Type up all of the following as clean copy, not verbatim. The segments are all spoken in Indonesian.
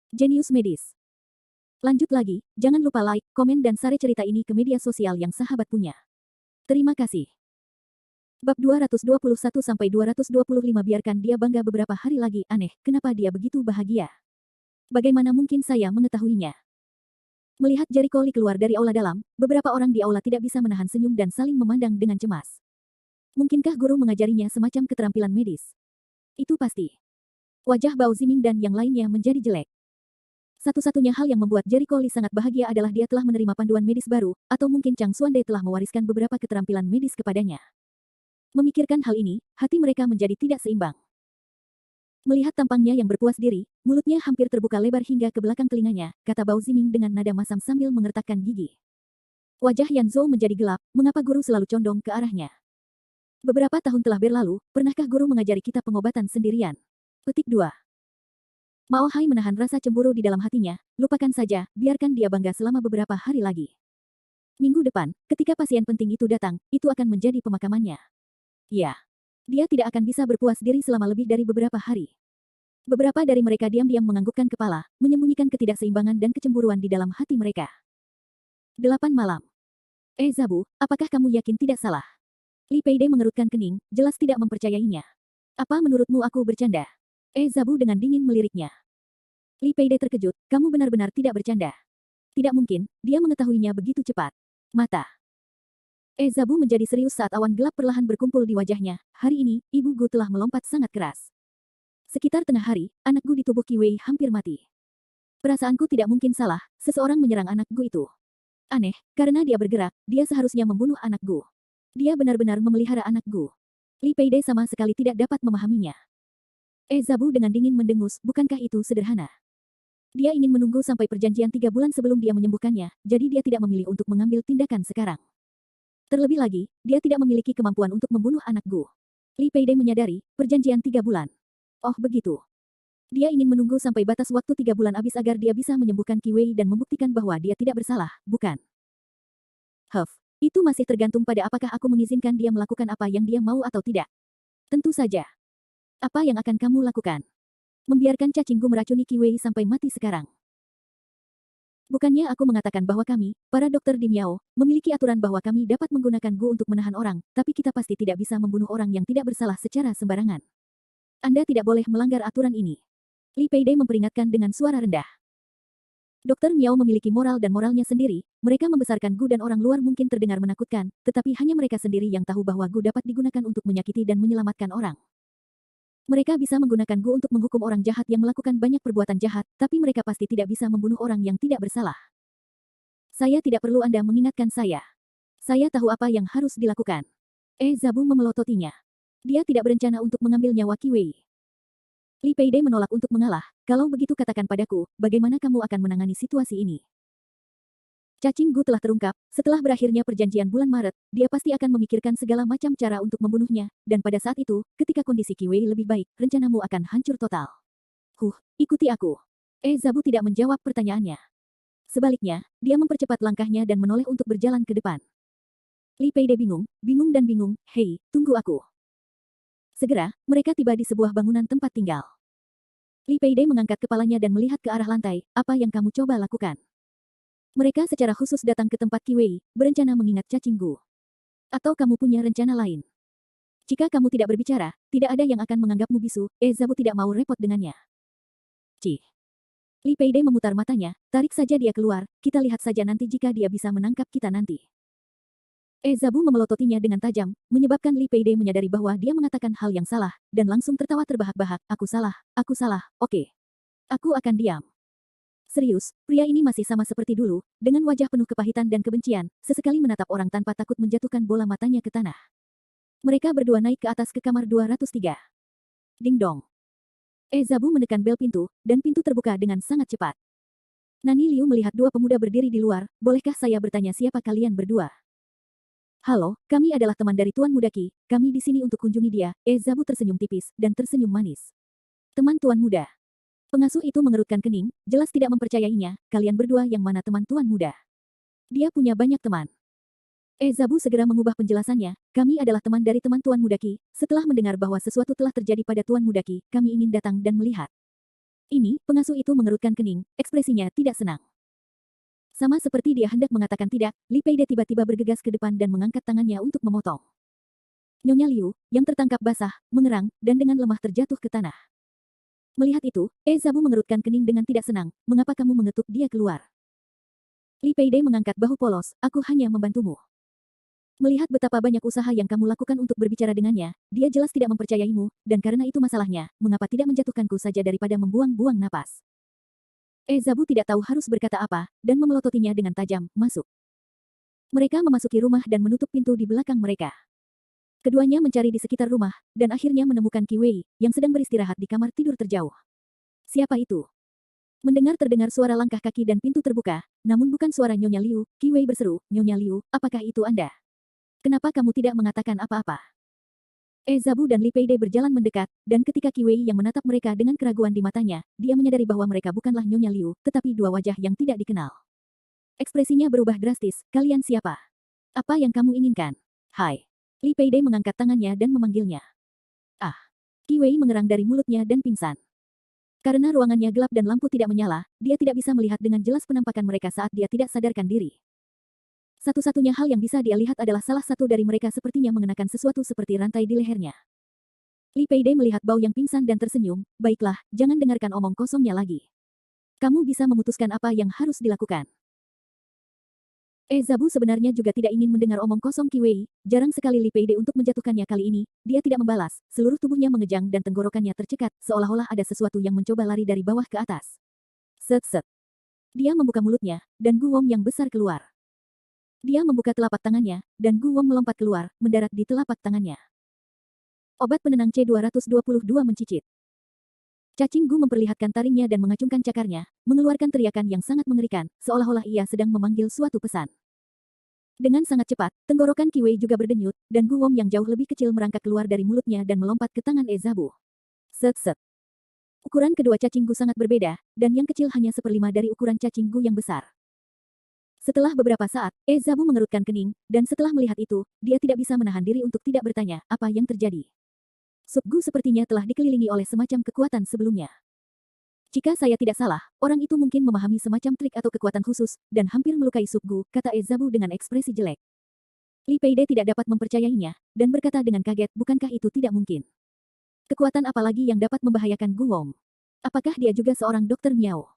Jenius medis. Lanjut lagi, jangan lupa like, komen dan share cerita ini ke media sosial yang sahabat punya. Terima kasih. Bab 221-225 biarkan dia bangga beberapa hari lagi. Aneh, kenapa dia begitu bahagia? Bagaimana mungkin saya mengetahuinya? Melihat Jericho Lee keluar dari aula dalam, beberapa orang di aula tidak bisa menahan senyum dan saling memandang dengan cemas. Mungkinkah guru mengajarinya semacam keterampilan medis? Itu pasti. Wajah Bao Ziming dan yang lainnya menjadi jelek. Satu-satunya hal yang membuat Jericho Lee sangat bahagia adalah dia telah menerima panduan medis baru, atau mungkin Chang Xuande telah mewariskan beberapa keterampilan medis kepadanya. Memikirkan hal ini, hati mereka menjadi tidak seimbang. Melihat tampangnya yang berpuas diri, mulutnya hampir terbuka lebar hingga ke belakang telinganya, kata Bao Ziming dengan nada masam sambil mengertakkan gigi. Wajah Yan Zhou menjadi gelap, mengapa guru selalu condong ke arahnya? Beberapa tahun telah berlalu, pernahkah guru mengajari kita pengobatan sendirian? Petik 2. Mao Hai menahan rasa cemburu di dalam hatinya, lupakan saja, biarkan dia bangga selama beberapa hari lagi. Minggu depan, ketika pasien penting itu datang, itu akan menjadi pemakamannya. Ya. Dia tidak akan bisa berpuas diri selama lebih dari beberapa hari. Beberapa dari mereka diam-diam menganggukkan kepala, menyembunyikan ketidakseimbangan dan kecemburuan di dalam hati mereka. 8 malam. Zabu, apakah kamu yakin tidak salah? Li Peide mengerutkan kening, jelas tidak mempercayainya. Apa menurutmu aku bercanda? Zabu dengan dingin meliriknya. Li Peide terkejut, kamu benar-benar tidak bercanda. Tidak mungkin, dia mengetahuinya begitu cepat. Mata. Zabu menjadi serius saat awan gelap perlahan berkumpul di wajahnya. Hari ini, Ibu Gu telah melompat sangat keras. Sekitar tengah hari, anak Gu di tubuh Qi Wei hampir mati. Perasaanku tidak mungkin salah, seseorang menyerang anak Gu itu. Aneh, karena dia bergerak, dia seharusnya membunuh anak Gu. Dia benar-benar memelihara anak Gu. Li Peide sama sekali tidak dapat memahaminya. Zabu dengan dingin mendengus, bukankah itu sederhana? Dia ingin menunggu sampai perjanjian 3 bulan sebelum dia menyembuhkannya, jadi dia tidak memilih untuk mengambil tindakan sekarang. Terlebih lagi, dia tidak memiliki kemampuan untuk membunuh anak Gu. Li Peide menyadari, perjanjian 3 bulan. Oh begitu. Dia ingin menunggu sampai batas waktu 3 bulan habis agar dia bisa menyembuhkan Qi Wei dan membuktikan bahwa dia tidak bersalah, bukan? Itu masih tergantung pada apakah aku mengizinkan dia melakukan apa yang dia mau atau tidak. Tentu saja. Apa yang akan kamu lakukan? Membiarkan cacing Gu meracuni Qi Wei sampai mati sekarang. Bukannya aku mengatakan bahwa kami, para dokter di Miao, memiliki aturan bahwa kami dapat menggunakan Gu untuk menahan orang, tapi kita pasti tidak bisa membunuh orang yang tidak bersalah secara sembarangan. Anda tidak boleh melanggar aturan ini. Li Peide memperingatkan dengan suara rendah. Dokter Miao memiliki moral dan moralnya sendiri, mereka membesarkan Gu dan orang luar mungkin terdengar menakutkan, tetapi hanya mereka sendiri yang tahu bahwa Gu dapat digunakan untuk menyakiti dan menyelamatkan orang. Mereka bisa menggunakan Gu untuk menghukum orang jahat yang melakukan banyak perbuatan jahat, tapi mereka pasti tidak bisa membunuh orang yang tidak bersalah. Saya tidak perlu Anda mengingatkan saya. Saya tahu apa yang harus dilakukan. Zabu memelototinya. Dia tidak berencana untuk mengambil nyawa Qi Wei. Li Peide menolak untuk mengalah, kalau begitu katakan padaku, bagaimana kamu akan menangani situasi ini? Cacing Gu telah terungkap, setelah berakhirnya perjanjian bulan Maret, dia pasti akan memikirkan segala macam cara untuk membunuhnya, dan pada saat itu, ketika kondisi Qi Wei lebih baik, rencanamu akan hancur total. Ikuti aku. Zabu tidak menjawab pertanyaannya. Sebaliknya, dia mempercepat langkahnya dan menoleh untuk berjalan ke depan. Li Peide bingung dan bingung, hei, tunggu aku. Segera, mereka tiba di sebuah bangunan tempat tinggal. Li Peide mengangkat kepalanya dan melihat ke arah lantai, apa yang kamu coba lakukan? Mereka secara khusus datang ke tempat Qi Wei, berencana mengingat cacing Gu. Atau kamu punya rencana lain? Jika kamu tidak berbicara, tidak ada yang akan menganggapmu bisu, Zabu tidak mau repot dengannya. Li Peide memutar matanya, tarik saja dia keluar, kita lihat saja nanti jika dia bisa menangkap kita nanti. Zabu memelototinya dengan tajam, menyebabkan Li Peide menyadari bahwa dia mengatakan hal yang salah, dan langsung tertawa terbahak-bahak, aku salah, oke. Aku akan diam. Serius, pria ini masih sama seperti dulu, dengan wajah penuh kepahitan dan kebencian, sesekali menatap orang tanpa takut menjatuhkan bola matanya ke tanah. Mereka berdua naik ke atas ke kamar 203. Ding dong. Zabu menekan bel pintu, dan pintu terbuka dengan sangat cepat. Nani Liu melihat dua pemuda berdiri di luar, bolehkah saya bertanya siapa kalian berdua? Halo, kami adalah teman dari Tuan Muda Qi, kami di sini untuk kunjungi dia. Zabu tersenyum tipis, dan tersenyum manis. Teman Tuan Muda. Pengasuh itu mengerutkan kening, jelas tidak mempercayainya, kalian berdua yang mana teman Tuan Muda? Dia punya banyak teman. Zabu segera mengubah penjelasannya, kami adalah teman dari teman Tuan Muda Qi, setelah mendengar bahwa sesuatu telah terjadi pada Tuan Muda Qi, kami ingin datang dan melihat. Ini, pengasuh itu mengerutkan kening, ekspresinya tidak senang. Sama seperti dia hendak mengatakan tidak, Li Peide tiba-tiba bergegas ke depan dan mengangkat tangannya untuk memotong. Nyonya Liu, yang tertangkap basah, mengerang, dan dengan lemah terjatuh ke tanah. Melihat itu, Zabu mengerutkan kening dengan tidak senang, mengapa kamu mengetuk dia keluar? Li Peide mengangkat bahu polos, aku hanya membantumu. Melihat betapa banyak usaha yang kamu lakukan untuk berbicara dengannya, dia jelas tidak mempercayaimu, dan karena itu masalahnya, mengapa tidak menjatuhkanku saja daripada membuang-buang napas. Zabu tidak tahu harus berkata apa, dan memelototinya dengan tajam, masuk. Mereka memasuki rumah dan menutup pintu di belakang mereka. Keduanya mencari di sekitar rumah, dan akhirnya menemukan Qi Wei, yang sedang beristirahat di kamar tidur terjauh. Siapa itu? Terdengar suara langkah kaki dan pintu terbuka, namun bukan suara Nyonya Liu. Qi Wei berseru, Nyonya Liu, apakah itu Anda? Kenapa kamu tidak mengatakan apa-apa? Zabu dan Li Peide berjalan mendekat, dan ketika Qi Wei yang menatap mereka dengan keraguan di matanya, dia menyadari bahwa mereka bukanlah Nyonya Liu, tetapi dua wajah yang tidak dikenal. Ekspresinya berubah drastis, kalian siapa? Apa yang kamu inginkan? Hai. Li Peide mengangkat tangannya dan memanggilnya. Ah. Qi Wei mengerang dari mulutnya dan pingsan. Karena ruangannya gelap dan lampu tidak menyala, dia tidak bisa melihat dengan jelas penampakan mereka saat dia tidak sadarkan diri. Satu-satunya hal yang bisa dia lihat adalah salah satu dari mereka sepertinya mengenakan sesuatu seperti rantai di lehernya. Li Peide melihat Bao yang pingsan dan tersenyum, baiklah, jangan dengarkan omong kosongnya lagi. Kamu bisa memutuskan apa yang harus dilakukan. Zabu sebenarnya juga tidak ingin mendengar omong kosong Qi Wei, jarang sekali Li Peide untuk menjatuhkannya kali ini, dia tidak membalas, seluruh tubuhnya mengejang dan tenggorokannya tercekat, seolah-olah ada sesuatu yang mencoba lari dari bawah ke atas. Set-set. Dia membuka mulutnya, dan Gu Wong yang besar keluar. Dia membuka telapak tangannya, dan Gu Wong melompat keluar, mendarat di telapak tangannya. Obat penenang C222 mencicit. Cacing Gu memperlihatkan taringnya dan mengacungkan cakarnya, mengeluarkan teriakan yang sangat mengerikan, seolah-olah ia sedang memanggil suatu pesan. Dengan sangat cepat, tenggorokan Qi Wei juga berdenyut, dan Gu Wong yang jauh lebih kecil merangkak keluar dari mulutnya dan melompat ke tangan Zabu. Set-set. Ukuran kedua cacing Gu sangat berbeda, dan yang kecil hanya seperlima dari ukuran cacing Gu yang besar. Setelah beberapa saat, Zabu mengerutkan kening, dan setelah melihat itu, dia tidak bisa menahan diri untuk tidak bertanya, apa yang terjadi. Sub Gu sepertinya telah dikelilingi oleh semacam kekuatan sebelumnya. Jika saya tidak salah, orang itu mungkin memahami semacam trik atau kekuatan khusus, dan hampir melukai Sub Gu, kata Zabu dengan ekspresi jelek. Li Peide tidak dapat mempercayainya, dan berkata dengan kaget, bukankah itu tidak mungkin? Kekuatan apa lagi yang dapat membahayakan Gu Wong? Apakah dia juga seorang dokter Miao?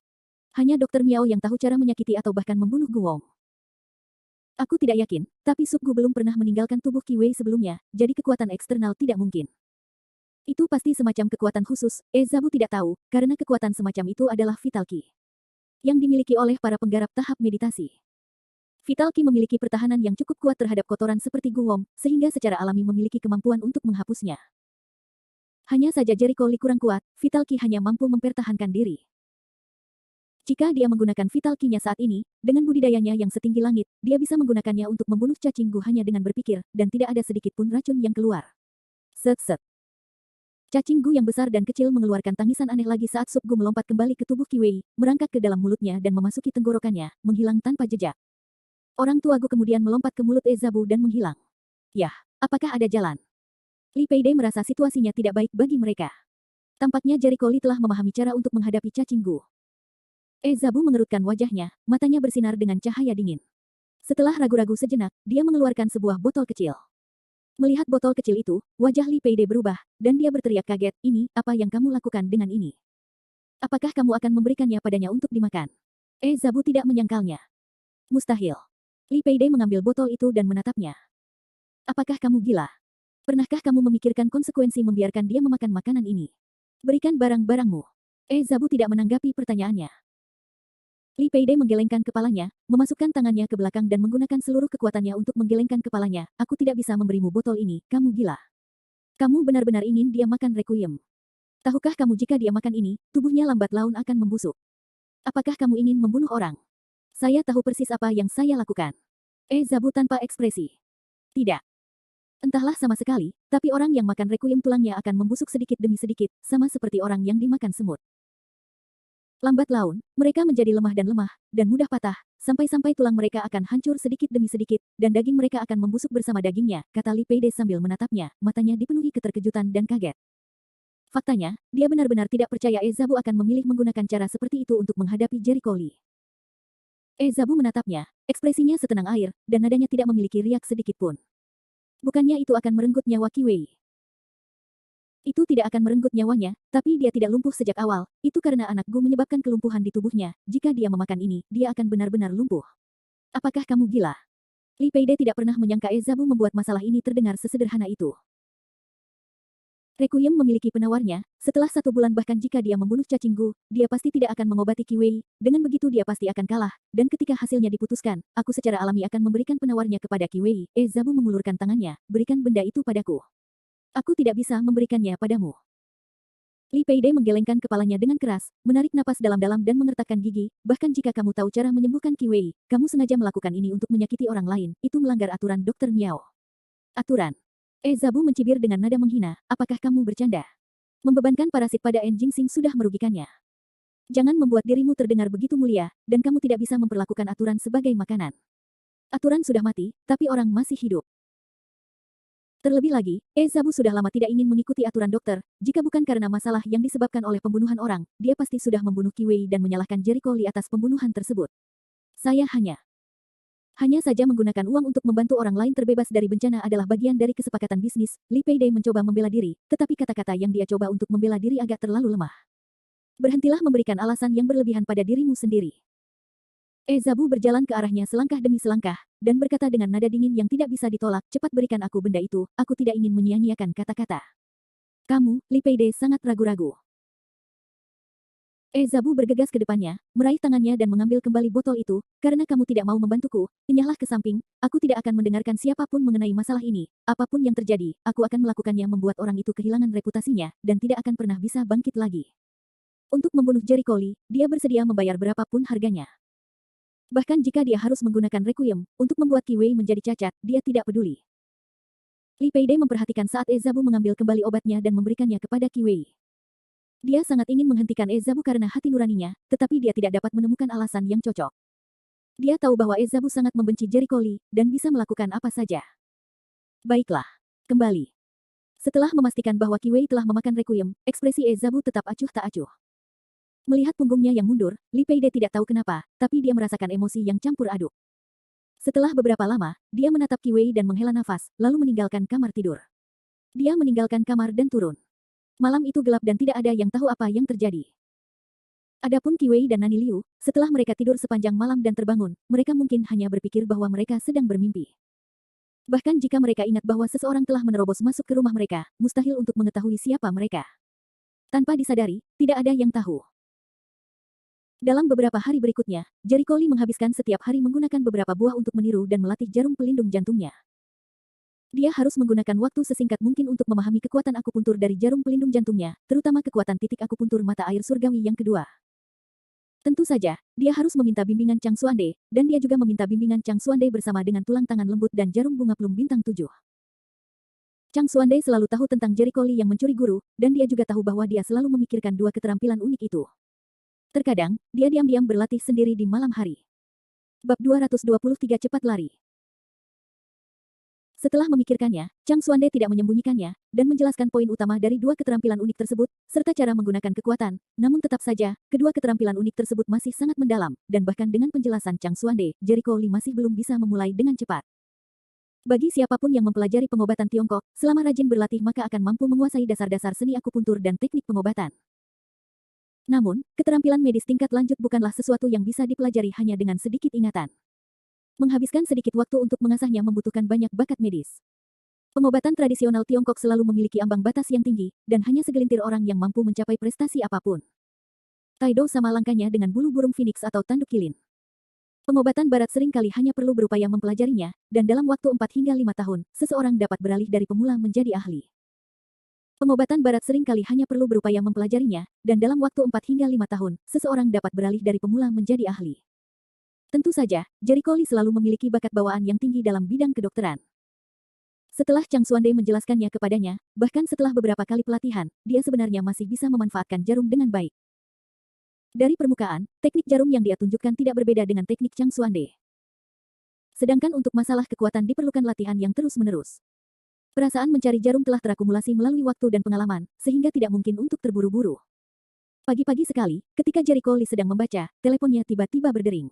Hanya Dokter Miao yang tahu cara menyakiti atau bahkan membunuh Gu Wong. Aku tidak yakin, tapi Sub Gu belum pernah meninggalkan tubuh Qi Wei sebelumnya, jadi kekuatan eksternal tidak mungkin. Itu pasti semacam kekuatan khusus, Zabu tidak tahu, karena kekuatan semacam itu adalah Vital Qi. Yang dimiliki oleh para penggarap tahap meditasi. Vital Qi memiliki pertahanan yang cukup kuat terhadap kotoran seperti Gu Wong, sehingga secara alami memiliki kemampuan untuk menghapusnya. Hanya saja Jericho Li kurang kuat, Vital Qi hanya mampu mempertahankan diri. Jika dia menggunakan Vital Qi-nya saat ini, dengan budidayanya yang setinggi langit, dia bisa menggunakannya untuk membunuh cacing Gu hanya dengan berpikir, dan tidak ada sedikit pun racun yang keluar. Set-set. Cacing Gu yang besar dan kecil mengeluarkan tangisan aneh lagi saat Sub Gu melompat kembali ke tubuh Qi Wei, merangkak ke dalam mulutnya dan memasuki tenggorokannya, menghilang tanpa jejak. Orang tua Gu kemudian melompat ke mulut Zabu dan menghilang. Yah, apakah ada jalan? Li Peide merasa situasinya tidak baik bagi mereka. Tampaknya Jericho Li telah memahami cara untuk menghadapi cacing Gu. Zabu mengerutkan wajahnya, matanya bersinar dengan cahaya dingin. Setelah ragu-ragu sejenak, dia mengeluarkan sebuah botol kecil. Melihat botol kecil itu, wajah Li Peide berubah, dan dia berteriak kaget, ini, apa yang kamu lakukan dengan ini? Apakah kamu akan memberikannya padanya untuk dimakan? Zabu tidak menyangkalnya. Mustahil. Li Peide mengambil botol itu dan menatapnya. Apakah kamu gila? Pernahkah kamu memikirkan konsekuensi membiarkan dia memakan makanan ini? Berikan barang-barangmu. Zabu tidak menanggapi pertanyaannya. Li Peide menggelengkan kepalanya, memasukkan tangannya ke belakang dan menggunakan seluruh kekuatannya untuk menggelengkan kepalanya. Aku tidak bisa memberimu botol ini, kamu gila. Kamu benar-benar ingin dia makan requiem. Tahukah kamu jika dia makan ini, tubuhnya lambat laun akan membusuk. Apakah kamu ingin membunuh orang? Saya tahu persis apa yang saya lakukan. Zabu tanpa ekspresi. Tidak. Entahlah sama sekali, tapi orang yang makan requiem tulangnya akan membusuk sedikit demi sedikit, sama seperti orang yang dimakan semut. Lambat laun, mereka menjadi lemah dan mudah patah, sampai-sampai tulang mereka akan hancur sedikit demi sedikit, dan daging mereka akan membusuk bersama dagingnya, kata Li Peide sambil menatapnya, matanya dipenuhi keterkejutan dan kaget. Faktanya, dia benar-benar tidak percaya Ezabu akan memilih menggunakan cara seperti itu untuk menghadapi Jericho Lee. Ezabu menatapnya, ekspresinya setenang air, dan nadanya tidak memiliki riak sedikit pun. Bukannya itu akan merenggut nyawa Qi Wei. Itu tidak akan merenggut nyawanya, tapi dia tidak lumpuh sejak awal, itu karena anak Gu menyebabkan kelumpuhan di tubuhnya, jika dia memakan ini, dia akan benar-benar lumpuh. Apakah kamu gila? Li Peide tidak pernah menyangka Ezabu membuat masalah ini terdengar sesederhana itu. Requiem memiliki penawarnya, setelah 1 bulan bahkan jika dia membunuh cacing Gu, dia pasti tidak akan mengobati Qi Wei, dengan begitu dia pasti akan kalah, dan ketika hasilnya diputuskan, aku secara alami akan memberikan penawarnya kepada Qi Wei. Ezabu mengulurkan tangannya, berikan benda itu padaku. Aku tidak bisa memberikannya padamu. Li Peide menggelengkan kepalanya dengan keras, menarik napas dalam-dalam dan mengertakkan gigi, bahkan jika kamu tahu cara menyembuhkan Qi Wei, kamu sengaja melakukan ini untuk menyakiti orang lain, itu melanggar aturan Dr. Miao. Aturan. Ezabu mencibir dengan nada menghina, apakah kamu bercanda? Membebankan parasit pada En Jingsing sudah merugikannya. Jangan membuat dirimu terdengar begitu mulia, dan kamu tidak bisa memperlakukan aturan sebagai makanan. Aturan sudah mati, tapi orang masih hidup. Terlebih lagi, Ezabu sudah lama tidak ingin mengikuti aturan dokter, jika bukan karena masalah yang disebabkan oleh pembunuhan orang, dia pasti sudah membunuh Qi Wei dan menyalahkan Jericho Lee atas pembunuhan tersebut. Saya hanya saja menggunakan uang untuk membantu orang lain terbebas dari bencana adalah bagian dari kesepakatan bisnis. Li Peide mencoba membela diri, tetapi kata-kata yang dia coba untuk membela diri agak terlalu lemah. Berhentilah memberikan alasan yang berlebihan pada dirimu sendiri. Ezabu berjalan ke arahnya selangkah demi selangkah, dan berkata dengan nada dingin yang tidak bisa ditolak, cepat berikan aku benda itu, aku tidak ingin menyia-nyiakan kata-kata. Kamu, Li Peide sangat ragu-ragu. Ezabu bergegas ke depannya, meraih tangannya dan mengambil kembali botol itu, karena kamu tidak mau membantuku, enyahlah ke samping, aku tidak akan mendengarkan siapapun mengenai masalah ini, apapun yang terjadi, aku akan melakukannya membuat orang itu kehilangan reputasinya, dan tidak akan pernah bisa bangkit lagi. Untuk membunuh Jericho Lee, dia bersedia membayar berapapun harganya. Bahkan jika dia harus menggunakan Requiem, untuk membuat Qi Wei menjadi cacat, dia tidak peduli. Li Peide memperhatikan saat Ezabu mengambil kembali obatnya dan memberikannya kepada Qi Wei. Dia sangat ingin menghentikan Ezabu karena hati nuraninya, tetapi dia tidak dapat menemukan alasan yang cocok. Dia tahu bahwa Ezabu sangat membenci Jericho Lee, dan bisa melakukan apa saja. Baiklah. Kembali. Setelah memastikan bahwa Qi Wei telah memakan Requiem, ekspresi Ezabu tetap acuh tak acuh. Melihat punggungnya yang mundur, Li Peide tidak tahu kenapa, tapi dia merasakan emosi yang campur aduk. Setelah beberapa lama, dia menatap Qi Wei dan menghela nafas, lalu meninggalkan kamar tidur. Dia meninggalkan kamar dan turun. Malam itu gelap dan tidak ada yang tahu apa yang terjadi. Adapun Qi Wei dan Nani Liu, setelah mereka tidur sepanjang malam dan terbangun, mereka mungkin hanya berpikir bahwa mereka sedang bermimpi. Bahkan jika mereka ingat bahwa seseorang telah menerobos masuk ke rumah mereka, mustahil untuk mengetahui siapa mereka. Tanpa disadari, tidak ada yang tahu. Dalam beberapa hari berikutnya, Jericho Lee menghabiskan setiap hari menggunakan beberapa buah untuk meniru dan melatih jarum pelindung jantungnya. Dia harus menggunakan waktu sesingkat mungkin untuk memahami kekuatan akupuntur dari jarum pelindung jantungnya, terutama kekuatan titik akupuntur mata air surgawi yang kedua. Tentu saja, dia harus meminta bimbingan Chang Xuande, dan dia juga meminta bimbingan Chang Xuande bersama dengan tulang tangan lembut dan jarum bunga plum bintang 7. Chang Xuande selalu tahu tentang Jericho Lee yang mencuri guru, dan dia juga tahu bahwa dia selalu memikirkan 2 keterampilan unik itu. Terkadang, dia diam-diam berlatih sendiri di malam hari. Bab 223 Cepat Lari. Setelah memikirkannya, Chang Xuande tidak menyembunyikannya, dan menjelaskan poin utama dari 2 keterampilan unik tersebut, serta cara menggunakan kekuatan, namun tetap saja, kedua keterampilan unik tersebut masih sangat mendalam, dan bahkan dengan penjelasan Chang Xuande, Jericho Lee masih belum bisa memulai dengan cepat. Bagi siapapun yang mempelajari pengobatan Tiongkok, selama rajin berlatih maka akan mampu menguasai dasar-dasar seni akupuntur dan teknik pengobatan. Namun, keterampilan medis tingkat lanjut bukanlah sesuatu yang bisa dipelajari hanya dengan sedikit ingatan. Menghabiskan sedikit waktu untuk mengasahnya membutuhkan banyak bakat medis. Pengobatan tradisional Tiongkok selalu memiliki ambang batas yang tinggi, dan hanya segelintir orang yang mampu mencapai prestasi apapun. Taido sama langkahnya dengan bulu burung phoenix atau tanduk kilin. Pengobatan barat seringkali hanya perlu berupaya mempelajarinya, dan dalam waktu 4 hingga 5 tahun, seseorang dapat beralih dari pemula menjadi ahli. Pengobatan barat seringkali hanya perlu berupaya mempelajarinya, dan dalam waktu 4 hingga 5 tahun, seseorang dapat beralih dari pemula menjadi ahli. Tentu saja, Jericho Lee selalu memiliki bakat bawaan yang tinggi dalam bidang kedokteran. Setelah Chang Xuande menjelaskannya kepadanya, bahkan setelah beberapa kali pelatihan, dia sebenarnya masih bisa memanfaatkan jarum dengan baik. Dari permukaan, teknik jarum yang dia tunjukkan tidak berbeda dengan teknik Chang Xuande. Sedangkan untuk masalah kekuatan diperlukan latihan yang terus-menerus. Perasaan mencari jarum telah terakumulasi melalui waktu dan pengalaman, sehingga tidak mungkin untuk terburu-buru. Pagi-pagi sekali, ketika Jericho Lee sedang membaca, teleponnya tiba-tiba berdering.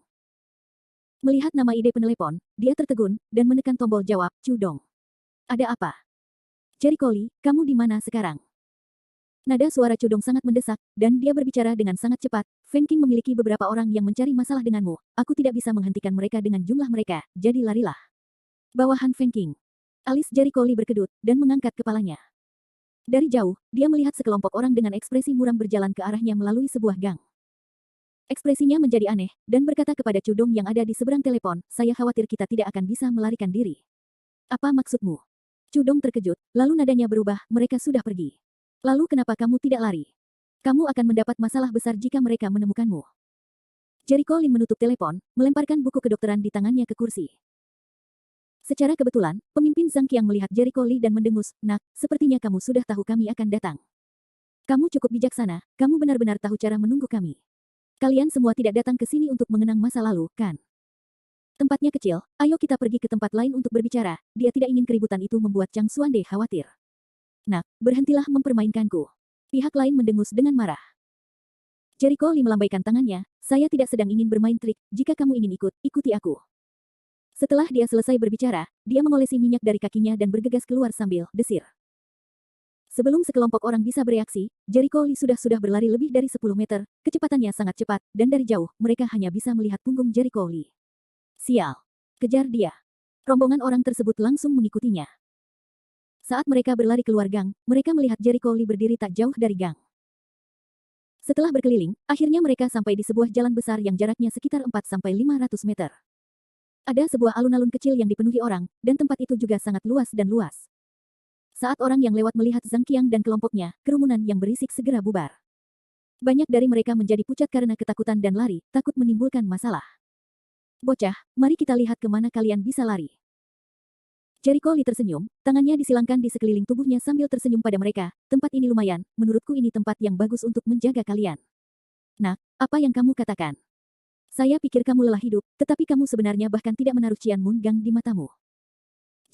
Melihat nama ide penelepon, dia tertegun, dan menekan tombol jawab, Cudong. Ada apa? Jericho Lee, kamu di mana sekarang? Nada suara Cudong sangat mendesak, dan dia berbicara dengan sangat cepat. Feng Qing memiliki beberapa orang yang mencari masalah denganmu. Aku tidak bisa menghentikan mereka dengan jumlah mereka, jadi larilah. Bawahan Feng Qing. Alis Jericho Lee berkedut, dan mengangkat kepalanya. Dari jauh, dia melihat sekelompok orang dengan ekspresi muram berjalan ke arahnya melalui sebuah gang. Ekspresinya menjadi aneh, dan berkata kepada Cudong yang ada di seberang telepon, saya khawatir kita tidak akan bisa melarikan diri. Apa maksudmu? Cudong terkejut, lalu nadanya berubah, mereka sudah pergi. Lalu kenapa kamu tidak lari? Kamu akan mendapat masalah besar jika mereka menemukanmu. Jericho Lin menutup telepon, melemparkan buku kedokteran di tangannya ke kursi. Secara kebetulan, pemimpin Zhang Qiang melihat Jericho Lee dan mendengus, nak, sepertinya kamu sudah tahu kami akan datang. Kamu cukup bijaksana, kamu benar-benar tahu cara menunggu kami. Kalian semua tidak datang ke sini untuk mengenang masa lalu, kan? Tempatnya kecil, ayo kita pergi ke tempat lain untuk berbicara. Dia tidak ingin keributan itu membuat Chang Xuande khawatir. Nak, berhentilah mempermainkanku. Pihak lain mendengus dengan marah. Jericho Lee melambaikan tangannya, saya tidak sedang ingin bermain trik, jika kamu ingin ikut, ikuti aku. Setelah dia selesai berbicara, dia mengolesi minyak dari kakinya dan bergegas keluar sambil desir. Sebelum sekelompok orang bisa bereaksi, Jericho Lee sudah berlari lebih dari 10 meter, kecepatannya sangat cepat, dan dari jauh, mereka hanya bisa melihat punggung Jericho Lee. Sial. Kejar dia. Rombongan orang tersebut langsung mengikutinya. Saat mereka berlari keluar gang, mereka melihat Jericho Lee berdiri tak jauh dari gang. Setelah berkeliling, akhirnya mereka sampai di sebuah jalan besar yang jaraknya sekitar 4-500 meter. Ada sebuah alun-alun kecil yang dipenuhi orang, dan tempat itu juga sangat luas dan luas. Saat orang yang lewat melihat Zhang Qiang dan kelompoknya, kerumunan yang berisik segera bubar. Banyak dari mereka menjadi pucat karena ketakutan dan lari, takut menimbulkan masalah. Bocah, mari kita lihat kemana kalian bisa lari. Jericho Lee tersenyum, tangannya disilangkan di sekeliling tubuhnya sambil tersenyum pada mereka. Tempat ini lumayan, menurutku ini tempat yang bagus untuk menjaga kalian. Nak, apa yang kamu katakan? Saya pikir kamu lelah hidup, tetapi kamu sebenarnya bahkan tidak menaruh Qian Mun Gang di matamu.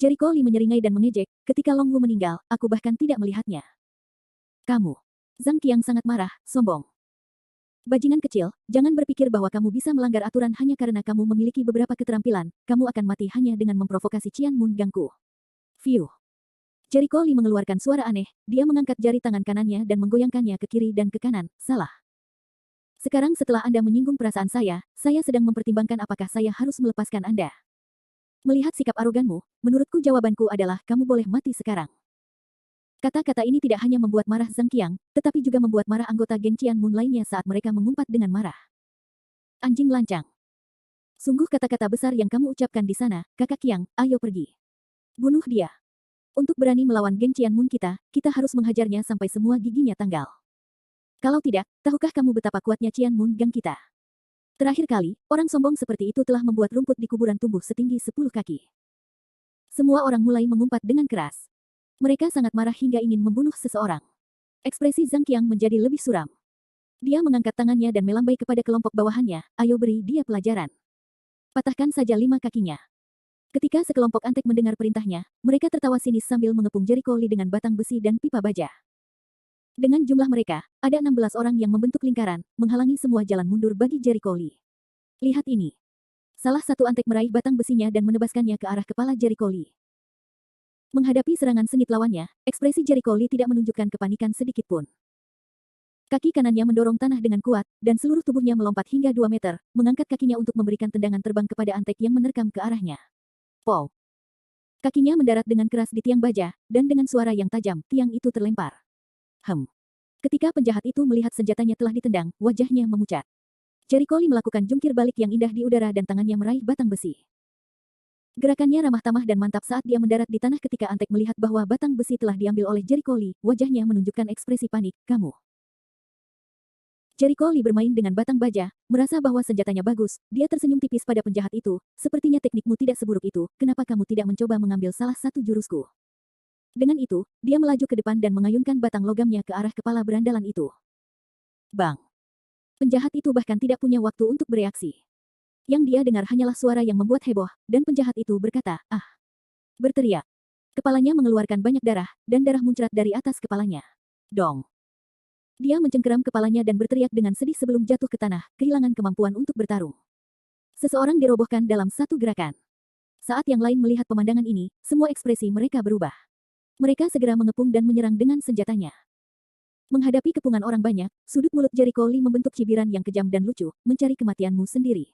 Jericho Lee menyeringai dan mengejek, ketika Long Wu meninggal, aku bahkan tidak melihatnya. Kamu. Zhang Qiang sangat marah, sombong. Bajingan kecil, jangan berpikir bahwa kamu bisa melanggar aturan hanya karena kamu memiliki beberapa keterampilan, kamu akan mati hanya dengan memprovokasi Qian Mun Gangku. Fiu. Jericho Lee mengeluarkan suara aneh, dia mengangkat jari tangan kanannya dan menggoyangkannya ke kiri dan ke kanan, salah. Sekarang setelah Anda menyinggung perasaan saya sedang mempertimbangkan apakah saya harus melepaskan Anda. Melihat sikap aroganmu, menurutku jawabanku adalah kamu boleh mati sekarang. Kata-kata ini tidak hanya membuat marah Zhang Qiang, tetapi juga membuat marah anggota geng Qian Mun lainnya saat mereka mengumpat dengan marah. Anjing lancang. Sungguh kata-kata besar yang kamu ucapkan di sana, kakak Qiang, ayo pergi. Bunuh dia. Untuk berani melawan geng Qian Mun kita harus menghajarnya sampai semua giginya tanggal. Kalau tidak, tahukah kamu betapa kuatnya Qian Mun Gang kita? Terakhir kali, orang sombong seperti itu telah membuat rumput di kuburan tumbuh setinggi 10 kaki. Semua orang mulai mengumpat dengan keras. Mereka sangat marah hingga ingin membunuh seseorang. Ekspresi Zhang Qiang menjadi lebih suram. Dia mengangkat tangannya dan melambai kepada kelompok bawahannya, ayo beri dia pelajaran. Patahkan saja 5 kakinya. Ketika sekelompok antek mendengar perintahnya, mereka tertawa sinis sambil mengepung Jericho Lee dengan batang besi dan pipa baja. Dengan jumlah mereka, ada 16 orang yang membentuk lingkaran, menghalangi semua jalan mundur bagi Jericho Lee. Lihat ini. Salah satu antek meraih batang besinya dan menebaskannya ke arah kepala Jericho Lee. Menghadapi serangan sengit lawannya, ekspresi Jericho Lee tidak menunjukkan kepanikan sedikitpun. Kaki kanannya mendorong tanah dengan kuat, dan seluruh tubuhnya melompat hingga 2 meter, mengangkat kakinya untuk memberikan tendangan terbang kepada antek yang menerkam ke arahnya. Pow! Kakinya mendarat dengan keras di tiang baja, dan dengan suara yang tajam, tiang itu terlempar. Ketika penjahat itu melihat senjatanya telah ditendang, wajahnya memucat. Jericho Lee melakukan jungkir balik yang indah di udara dan tangannya meraih batang besi. Gerakannya ramah tamah dan mantap saat dia mendarat di tanah ketika antek melihat bahwa batang besi telah diambil oleh Jericho Lee, wajahnya menunjukkan ekspresi panik, kamu. Jericho Lee bermain dengan batang baja, merasa bahwa senjatanya bagus, dia tersenyum tipis pada penjahat itu, sepertinya teknikmu tidak seburuk itu, kenapa kamu tidak mencoba mengambil salah satu jurusku? Dengan itu, dia melaju ke depan dan mengayunkan batang logamnya ke arah kepala berandalan itu. Bang! Penjahat itu bahkan tidak punya waktu untuk bereaksi. Yang dia dengar hanyalah suara yang membuat heboh, dan penjahat itu berkata, ah! Berteriak. Kepalanya mengeluarkan banyak darah, dan darah muncrat dari atas kepalanya. Dong. Dia mencengkeram kepalanya dan berteriak dengan sedih sebelum jatuh ke tanah, kehilangan kemampuan untuk bertarung. Seseorang dirobohkan dalam satu gerakan. Saat yang lain melihat pemandangan ini, semua ekspresi mereka berubah. Mereka segera mengepung dan menyerang dengan senjatanya. Menghadapi kepungan orang banyak, sudut mulut Jericho Lee membentuk cibiran yang kejam dan lucu, mencari kematianmu sendiri.